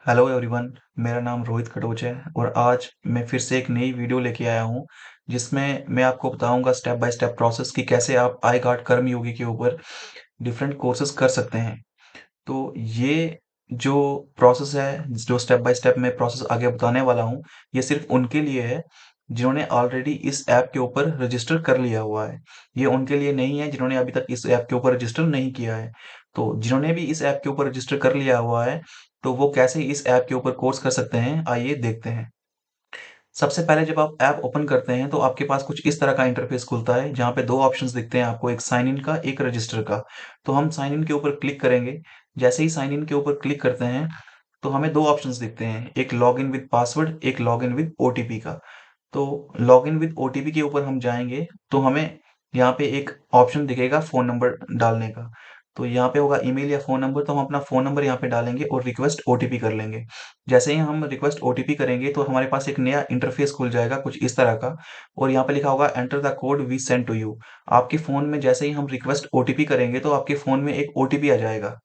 Hello everyone. मेरा नाम रोहित कटोच है और आज मैं फिर से एक नई वीडियो लेके आया हूँ जिसमें मैं आपको बताऊंगा स्टेप बाय स्टेप प्रोसेस कि कैसे आप आई गार्ड कर्मयोगी के ऊपर डिफरेंट कोर्सेज कर सकते हैं। तो ये जो प्रोसेस है, जो स्टेप बाय स्टेप मैं प्रोसेस आगे बताने वाला हूँ, ये सिर्फ उनके लिए है जिन्होंने ऑलरेडी इस ऐप के ऊपर रजिस्टर कर लिया हुआ है। ये उनके लिए नहीं है जिन्होंने अभी तक इस ऐप के ऊपर रजिस्टर नहीं किया है। तो जिन्होंने भी इस ऐप के ऊपर रजिस्टर कर लिया हुआ है, तो वो कैसे इस ऐप के ऊपर कोर्स कर सकते हैं, आइए देखते हैं। सबसे पहले जब आप ऐप ओपन करते हैं तो आपके पास कुछ इस तरह का इंटरफेस खुलता है जहाँ पे दो ऑप्शंस दिखते हैं आपको, एक साइन इन का, एक रजिस्टर का। तो हम साइन इन के ऊपर क्लिक करेंगे। जैसे ही साइन इन के ऊपर क्लिक करते हैं तो हमें दो ऑप्शंस दिखते हैं, एक लॉग इन विद पासवर्ड, एक लॉग इन विद ओटीपी का। तो लॉग इन विद ओटीपी के ऊपर हम जाएंगे तो हमें यहाँ पे एक ऑप्शन दिखेगा फ़ोन नंबर डालने का। तो यहाँ पे होगा ईमेल या फ़ोन नंबर, तो हम अपना फ़ोन नंबर यहाँ पे डालेंगे और रिक्वेस्ट ओटीपी कर लेंगे। जैसे ही हम रिक्वेस्ट ओटीपी करेंगे तो हमारे पास एक नया इंटरफेस खुल जाएगा कुछ इस तरह का, और यहाँ पे लिखा होगा enter the code we send to you. आपके फ़ोन में जैसे ही हम रिक्वेस्ट ओटीपी करेंगे तो आपके फ़ोन में एक ओटीपी आ जाएगा।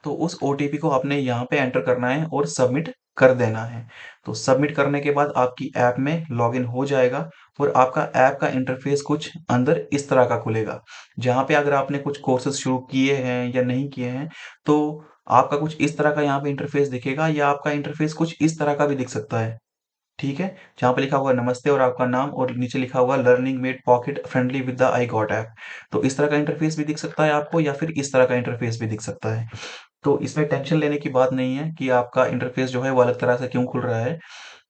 तो उस ओटीपी को आपने यहाँ पे एंटर करना है और सबमिट कर देना है। तो सबमिट करने के बाद आपकी ऐप में लॉगिन हो जाएगा और आपका ऐप का इंटरफेस कुछ अंदर इस तरह का खुलेगा। जहाँ पे अगर आपने कुछ कोर्सेज शुरू किए हैं या नहीं किए हैं, तो आपका कुछ इस तरह का यहाँ पे इंटरफेस दिखेगा, या आपका इंटरफेस कुछ इस तरह का भी दिख सकता है। ठीक है? जहाँ पे लिखा होगा नमस्ते और आपका नाम, और नीचे लिखा होगा learning made pocket friendly with the I got app. तो इस तरह का इंटरफेस भी दिख सकता है आपको, या फिर इस तरह का इंटरफेस भी दिख सकता है। तो इसमें टेंशन लेने की बात नहीं है कि आपका इंटरफेस जो है वो अलग तरह से क्यों खुल रहा है।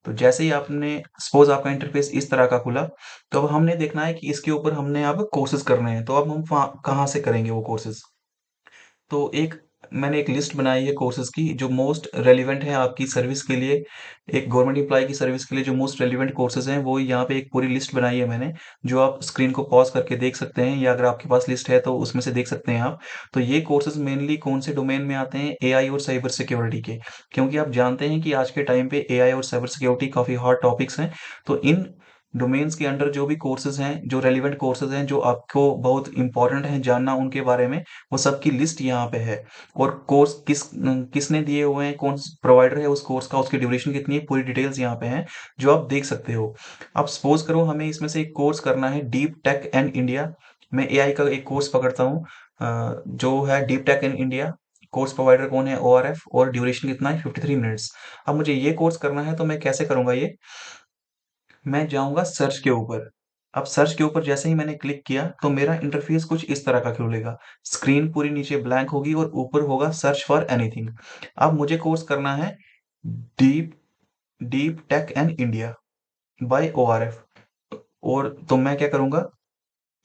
तो जैसे ही आपने सपोज आपका इंटरफेस इस तरह का खुला, तो अब हमने देखना है कि इसके ऊपर हमने अब कोर्सेज करने हैं। तो अब हम कहाँ से करेंगे वो कोर्सेज? तो मैंने एक लिस्ट बनाई है कोर्सेज की जो मोस्ट रेलिवेंट है आपकी सर्विस के लिए। एक गवर्नमेंट एम्प्लॉय की सर्विस के लिए जो मोस्ट रेलिवेंट कोर्सेज हैं, वो यहाँ पे एक पूरी लिस्ट बनाई है मैंने, जो आप स्क्रीन को पॉज करके देख सकते हैं, या अगर आपके पास लिस्ट है तो उसमें से देख सकते हैं आप। तो ये कोर्सेज मेनली कौन से डोमेन में आते हैं? एआई और साइबर सिक्योरिटी के। क्योंकि आप जानते हैं कि आज के टाइम पे एआई और साइबर सिक्योरिटी काफ़ी हॉट टॉपिक्स हैं। तो इन डोमेन्स के अंडर जो भी कोर्सेज हैं, जो रेलिवेंट कोर्सेज हैं, जो आपको बहुत इंपॉर्टेंट हैं जानना उनके बारे में, वो सब की लिस्ट यहाँ पे है। और कोर्स किसने दिए हुए हैं, कौन प्रोवाइडर है उस कोर्स का, उसकी ड्यूरेशन कितनी है, पूरी डिटेल्स यहाँ पे हैं जो आप देख सकते हो। अब सपोज करो हमें इसमें से एक कोर्स करना है डीप टेक एंड इंडिया। मैं एआई का एक कोर्स पकड़ता हूँ, जो है deep tech in India. Course provider कौन है? ओआरएफ। और ड्यूरेशन कितना है? 53 मिनट्स। अब मुझे ये कोर्स करना है तो मैं कैसे करूंगा ये? मैं जाऊंगा सर्च के ऊपर। अब सर्च के ऊपर जैसे ही मैंने क्लिक किया तो मेरा इंटरफेस कुछ इस तरह का खुलेगा। स्क्रीन पूरी नीचे ब्लैंक होगी और ऊपर होगा सर्च फॉर एनीथिंग। अब मुझे कोर्स करना है deep deep tech and India by ORF. और तो मैं क्या करूंगा,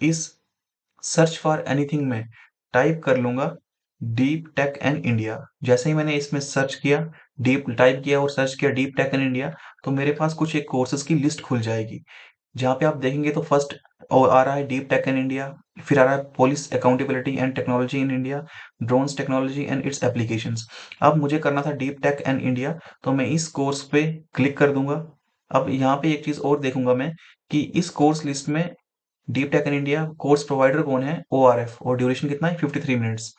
इस सर्च फॉर एनीथिंग में टाइप कर लूंगा डीप टेक एंड इंडिया। जैसे ही मैंने इसमें सर्च किया, डीप टाइप किया और सर्च किया डीप टेक एंड इंडिया, तो मेरे पास कुछ एक कोर्सेज की लिस्ट खुल जाएगी। जहाँ पे आप देखेंगे तो फर्स्ट और आ रहा है डीप टेक इन इंडिया, फिर आ रहा है police accountability and technology in India, drones technology and it's applications. अब मुझे करना था डीप टेक एंड इंडिया, तो मैं इस कोर्स पे क्लिक कर दूंगा। अब यहाँ पे एक चीज और देखूंगा मैं कि इस कोर्स लिस्ट में deep tech in India course provider कौन है? ओआरएफ। और ड्यूरेशन कितना है? 53 मिनट्स।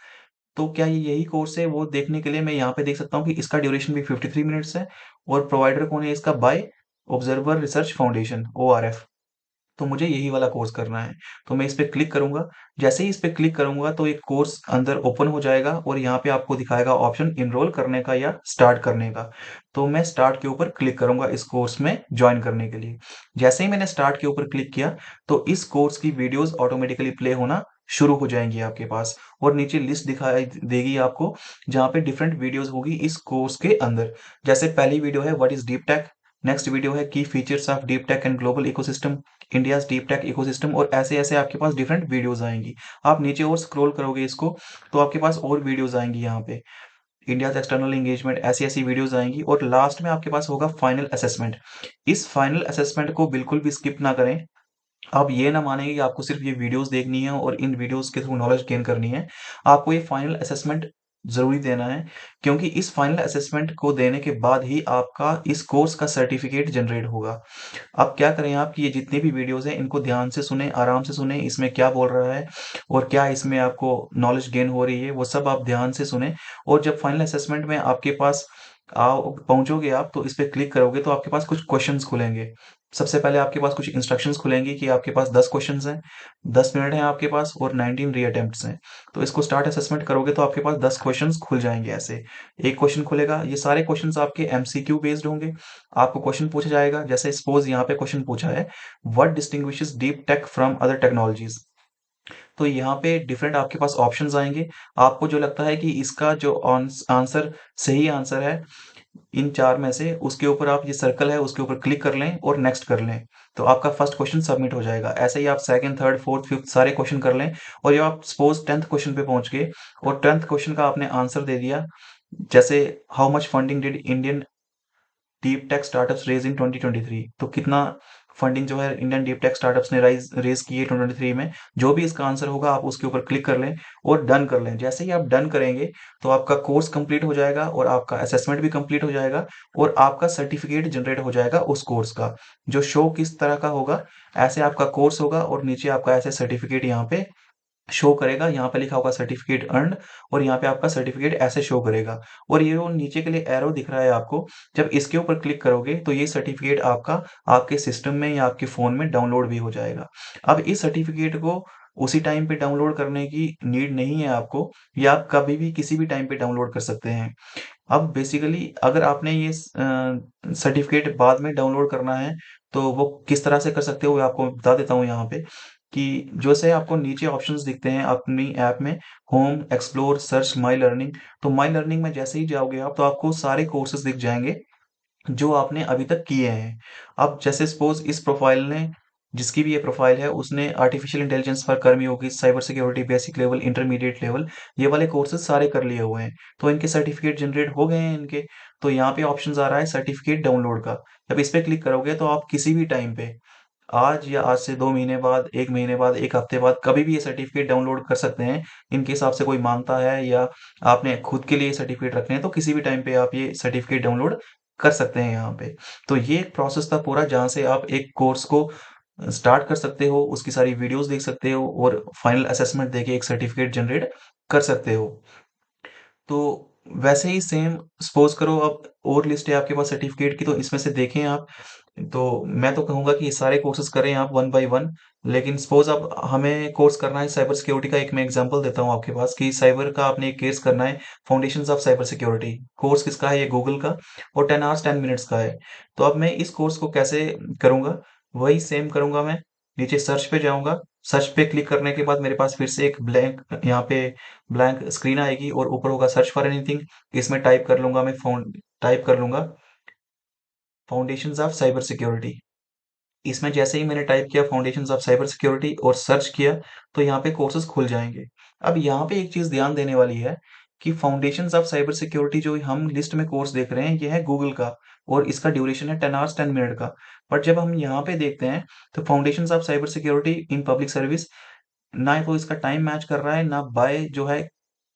तो क्या ये यही कोर्स है? वो देखने के लिए मैं यहाँ पे देख सकता हूँ कि इसका ड्यूरेशन भी 53 मिनट्स है। और प्रोवाइडर कौन है इसका? Bye observer research foundation, ORF. तो मुझे यही वाला कोर्स करना है। तो मैं इस पे क्लिक करूंगा। जैसे ही इस पे क्लिक करूंगा तो एक कोर्स अंदर ओपन हो जाएगा और यहाँ पे आपको दिखाएगा ऑप्शन इनरोल करने का या स्टार्ट करने का। तो मैं स्टार्ट के ऊपर क्लिक करूंगा इस कोर्स में ज्वाइन करने के लिए। जैसे ही मैंने स्टार्ट के ऊपर क्लिक किया तो इस कोर्स की वीडियोस ऑटोमेटिकली प्ले होना शुरू हो जाएंगी आपके पास, और नीचे लिस्ट दिखाई देगी आपको जहाँ पे डिफरेंट वीडियोस होगी इस कोर्स के अंदर। जैसे पहली वीडियो है what is deep tech, next video है की features of deep tech and global ecosystem, India's deep tech ecosystem, और ऐसे ऐसे आपके पास डिफरेंट वीडियोस आएंगी। आप नीचे और स्क्रॉल करोगे इसको तो आपके पास और वीडियोस आएंगी यहाँ पे, इंडियाज एक्सटर्नल एंगेजमेंट, ऐसी ऐसी वीडियोस आएंगी। और लास्ट में आपके पास होगा फाइनल असेसमेंट। इस फाइनल असेसमेंट को बिल्कुल भी स्किप ना करें। आप ये ना मानेंगे कि आपको सिर्फ ये वीडियोस देखनी है और इन वीडियोस के थ्रू नॉलेज गेन करनी है। आपको ये फाइनल असेसमेंट ज़रूरी देना है, क्योंकि इस फाइनल असेसमेंट को देने के बाद ही आपका इस कोर्स का सर्टिफिकेट जनरेट होगा। अब क्या करें आप कि ये जितनी भी वीडियोस हैं इनको ध्यान से सुने, आराम से सुने, इसमें क्या बोल रहा है और क्या इसमें आपको नॉलेज गेन हो रही है, वो सब आप ध्यान से सुने। और जब फाइनल असेसमेंट में आपके पास आओ पहुँचोगे आप तो इस पे क्लिक करोगे तो आपके पास कुछ क्वेश्चंस खुलेंगे। सबसे पहले आपके पास कुछ इंस्ट्रक्शंस खुलेंगी कि आपके पास 10 क्वेश्चंस हैं, 10 मिनट हैं आपके पास और 19 रीअटेम्प्ट्स हैं। तो इसको स्टार्ट असेसमेंट करोगे तो आपके पास 10 क्वेश्चंस खुल जाएँगे ऐसे। एक क्वेश्चन खुलेगा, ये सारे क्वेश्चंस आपके एमसीक्यू बेस्ड होंगे। आपको क्वेश्चन पूछा जाएगा, जैसे सपोज़ यहाँ पे क्वेश्चन पूछा है, what distinguishes deep tech from other technologies? तो यहाँ पे डिफरेंट आपके पास ऑप्शंस आएँगे। आपको जो लगता है कि इसका जो आंसर सही आंसर है इन 4 में से, उसके ऊपर आप ये सर्कल है उसके ऊपर क्लिक कर लें और नेक्स्ट कर लें। तो आपका फर्स्ट क्वेश्चन सबमिट हो जाएगा। ऐसे ही आप सेकंड, थर्ड, फोर्थ, फिफ्थ सारे क्वेश्चन कर लें और जब आप सपोज़ 10th क्वेश्चन पे पहुँच गए और 10th क्वेश्चन का आपने आंसर दे दिया, जैसे how much funding did Indian deep tech startups raise in 2023, तो कितना फंडिंग जो है इंडियन डीप टेक स्टार्टअप्स ने राइज रेज की है 2023 में, जो भी इसका आंसर होगा आप उसके ऊपर क्लिक कर लें और डन कर लें। जैसे ही आप डन करेंगे तो आपका कोर्स कंप्लीट हो जाएगा और आपका असेसमेंट भी कंप्लीट हो जाएगा और आपका सर्टिफिकेट जनरेट हो जाएगा उस कोर्स का। जो शो किस तरह का होगा, ऐसे आपका कोर्स होगा और नीचे आपका ऐसे सर्टिफिकेट यहाँ पे शो करेगा। यहाँ पे लिखा होगा सर्टिफिकेट अर्न्ड और यहाँ पे आपका सर्टिफिकेट ऐसे शो करेगा और ये जो नीचे के लिए एरो दिख रहा है आपको, जब इसके ऊपर क्लिक करोगे तो ये सर्टिफिकेट आपका आपके सिस्टम में या आपके फ़ोन में डाउनलोड भी हो जाएगा। अब इस सर्टिफिकेट को उसी टाइम पे डाउनलोड करने की नीड नहीं है आपको, ये आप कभी भी किसी भी टाइम पे डाउनलोड कर सकते हैं। अब बेसिकली अगर आपने ये सर्टिफिकेट बाद में डाउनलोड करना है, तो वो किस तरह से कर सकते हो, वो आपको बता देता हूँ यहाँ पे कि जैसे आपको नीचे ऑप्शंस दिखते हैं अपनी ऐप में, home, explore, search, my learning. तो माई लर्निंग में जैसे ही जाओगे आप, तो आपको सारे कोर्सेज़ दिख जाएँगे जो आपने अभी तक किए हैं। अब जैसे सपोज़ इस प्रोफ़ाइल ने, जिसकी भी ये प्रोफ़ाइल है, उसने artificial intelligence for Karmayogi, cyber security basic level, intermediate level, ये वाले कोर्सेज़ सारे कर लिए हुए हैं। तो इनके सर्टिफ़िकेट जनरेट हो गए हैं इनके। तो यहाँ पे ऑप्शंस आ रहा है सर्टिफ़िकेट डाउनलोड का। जब इस पे क्लिक करोगे तो आप किसी भी टाइम पे, आज या आज से 2 महीने बाद, 1 महीने बाद, 1 हफ्ते बाद, कभी भी ये सर्टिफ़िकेट डाउनलोड कर सकते हैं। इनके हिसाब से कोई माँगता है या आपने खुद के लिए सर्टिफ़िकेट रखने हैं, तो किसी भी टाइम पे आप ये सर्टिफ़िकेट डाउनलोड कर सकते हैं यहाँ पे। तो ये एक प्रोसेस था पूरा, जहाँ से आप एक कोर्स को स्टार्ट कर सकते हो, उसकी सारी वीडियोज़ देख सकते हो और फाइनल असेसमेंट देके एक सर्टिफ़िकेट जनरेट कर सकते हो। तो वैसे ही सेम सपोज़ करो अब और लिस्ट है आपके पास सर्टिफ़िकेट की, तो इसमें से देखें आप। तो मैं तो कहूँगा कि ये सारे कोर्सेज़ करें आप वन बाय वन। लेकिन सपोज़ अब हमें कोर्स करना है साइबर सिक्योरिटी का, एक मैं एग्ज़ाम्पल देता हूँ आपके पास कि साइबर का आपने एक केस करना है, foundations of cyber security. Course किसका है? ये गूगल का और 10 आवर्स 10 मिनट्स का है। तो अब मैं इस कोर्स को कैसे करूँगा? वही सेम करूँगा मैं। नीचे सर्च पे जाऊँगा, सर्च पे क्लिक करने के बाद मेरे पास फिर से एक ब्लैंक यहाँ पे ब्लैंक स्क्रीन आएगी और ऊपर होगा सर्च फॉर एनीथिंग। इसमें टाइप कर लूँगा फाउंडेशंस ऑफ साइबर सिक्योरिटी। इसमें जैसे ही मैंने टाइप किया फाउंडेशंस ऑफ साइबर सिक्योरिटी और सर्च किया, तो यहाँ पे कोर्सेज़ खुल जाएँगे। अब यहाँ पे एक चीज़ ध्यान देने वाली है कि फाउंडेशंस ऑफ साइबर सिक्योरिटी जो हम लिस्ट में कोर्स देख रहे हैं, ये है गूगल का और इसका ड्यूरेशन है 10 आवर्स 10 मिनट का। बट जब हम यहाँ पे देखते हैं, तो foundations of cyber security in public service, ना तो इसका टाइम मैच कर रहा है, ना बाय जो है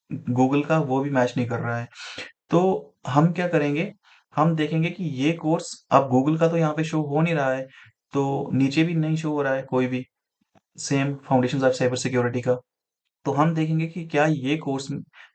गूगल का वो भी मैच नहीं कर रहा है। तो हम क्या करेंगे, हम देखेंगे कि ये कोर्स अब गूगल का तो यहाँ पे शो हो नहीं रहा है, तो नीचे भी नहीं शो हो रहा है कोई भी, same foundations of cyber security का। तो हम देखेंगे कि क्या ये कोर्स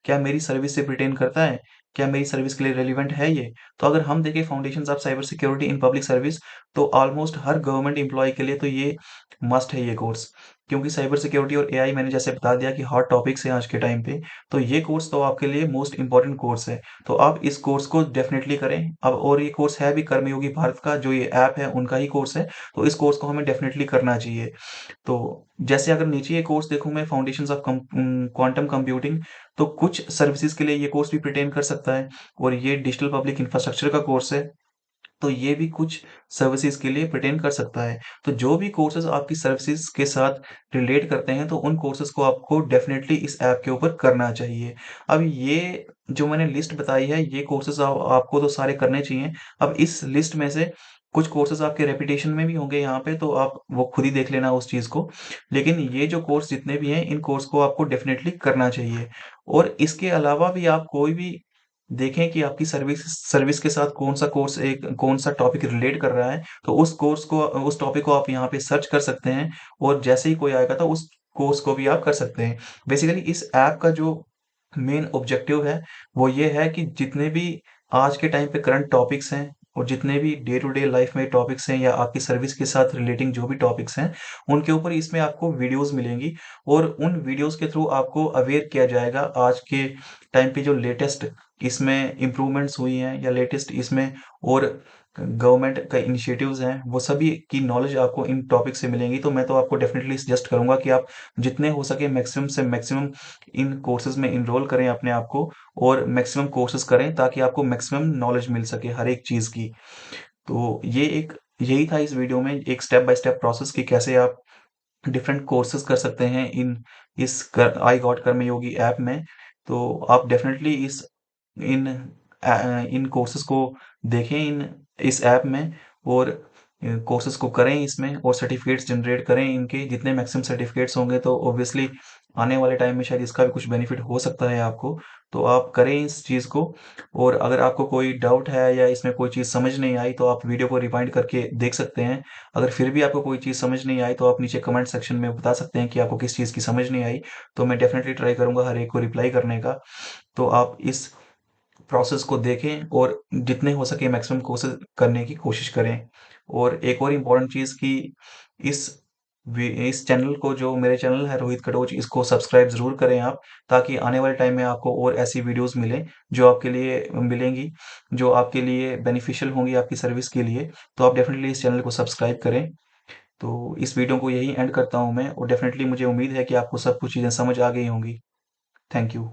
क्या मेरी सर्विस से पर्टेन करता है? क्या मेरी सर्विस के लिए रेलेवेंट है ये? तो अगर हम देखें foundations of cyber security in public service, तो ऑलमोस्ट हर गवर्नमेंट एम्प्लॉयी के लिए तो ये मस्ट है ये कोर्स। क्योंकि साइबर सिक्योरिटी और एआई मैंने जैसे बता दिया कि हॉट टॉपिक्स हैं आज के टाइम पे, तो ये कोर्स तो आपके लिए मोस्ट इम्पोर्टेंट कोर्स है। तो आप इस कोर्स को डेफ़िनेटली करें। अब और ये कोर्स है भी कर्मयोगी भारत का जो ये ऐप है उनका ही कोर्स है, तो इस कोर्स को हमें डेफ़िनेटली करना चाहिए। तो जैसे अगर नीचे ये कोर्स देखूँ मैं फाउंडेशंस ऑफ क्वांटम कंप्यूटिंग, तो कुछ सर्विसेज के लिए ये कोर्स भी पर्टेन कर सकता है और ये डिजिटल पब्लिक इंफ्रास्ट्रक्चर का कोर्स है, तो ये भी कुछ सर्विसेज के लिए पर्टेन कर सकता है। तो जो भी कोर्सेज आपकी सर्विसेज के साथ रिलेट करते हैं, तो उन कोर्सेज को आपको डेफिनेटली इस ऐप के ऊपर करना चाहिए। अब ये जो मैंने लिस्ट बताई है, ये कोर्सेज आपको तो सारे करने चाहिए। अब इस लिस्ट में से कुछ कोर्सेज आपके रेपुटेशन में भी होंगे यहाँ पे, तो आप वो खुद ही देख लेना उस चीज़ को। लेकिन ये जो कोर्स जितने भी हैं, इन कोर्स को आपको डेफिनेटली करना चाहिए। और इसके अलावा भी आप कोई भी देखें कि आपकी सर्विस सर्विस के साथ कौन सा टॉपिक रिलेट कर रहा है, तो उस टॉपिक को आप यहाँ पे सर्च कर सकते हैं और जैसे ही कोई आएगा तो उस कोर्स को भी आप कर सकते हैं। बेसिकली इस ऐप का जो मेन ऑब्जेक्टिव है, वो ये है कि जितने भी आज के टाइम पे करंट टॉपिक्स हैं और जितने भी डे टू डे लाइफ में टॉपिक्स हैं या आपकी सर्विस के साथ रिलेटिंग जो भी टॉपिक्स हैं, उनके ऊपर इसमें आपको वीडियोस मिलेंगी और उन वीडियोस के थ्रू आपको अवेयर किया जाएगा आज के टाइम पे जो लेटेस्ट इसमें इम्प्रूवमेंट्स हुई हैं या लेटेस्ट इसमें और गवर्नमेंट का इनिशिएटिव्स हैं, वो सभी की नॉलेज आपको इन टॉपिक से मिलेंगी। तो मैं तो आपको डेफिनेटली सजेस्ट करूंगा कि आप जितने हो सके मैक्सिमम से मैक्सिमम इन कोर्सेज में इनरोल करें अपने आप को और मैक्सिमम कोर्सेज करें ताकि आपको मैक्सिमम नॉलेज मिल सके हर एक चीज की। तो ये एक यही था इस वीडियो में एक स्टेप बाय स्टेप प्रोसेस कि कैसे आप डिफरेंट कोर्सेज कर सकते हैं इन इस आई गॉट कर्मयोगी ऐप में। तो आप डेफिनेटली इन इन कोर्सेज को देखें इस ऐप में और कोर्सेज को करें इसमें और सर्टिफिकेट्स जनरेट करें। इनके जितने मैक्सिमम सर्टिफिकेट्स होंगे तो ऑब्वियसली आने वाले टाइम में शायद इसका भी कुछ बेनिफिट हो सकता है आपको। तो आप करें इस चीज़ को। और अगर आपको कोई डाउट है या इसमें कोई चीज़ समझ नहीं आई तो आप वीडियो को रिवाइंड करके देख सकते हैं। अगर फिर भी आपको कोई चीज़ समझ नहीं आई तो आप नीचे कमेंट सेक्शन में बता सकते हैं कि आपको किस चीज़ की समझ नहीं आई। तो मैं डेफिनेटली ट्राई करूंगा हर एक को रिप्लाई करने का। तो आप इस प्रोसेस को देखें और जितने हो सके मैक्सिमम कोर्सेज करने की कोशिश करें। और एक और इम्पोर्टेंट चीज़ कि इस इस चैनल को जो मेरे चैनल है रोहित कटोच इसको सब्सक्राइब ज़रूर करें आप ताकि आने वाले टाइम में आपको और ऐसी वीडियोस मिलें जो आपके लिए मिलेंगी जो आपके लिए बेनिफिशियल होंगी आपकी सर्विस के लिए। तो आप डेफिनेटली इस चैनल को सब्सक्राइब करें। तो इस वीडियो को यही एंड करता हूँ मैं और डेफिनेटली मुझे उम्मीद है कि आपको सब कुछ चीज़ें समझ आ गई होंगी। Thank you.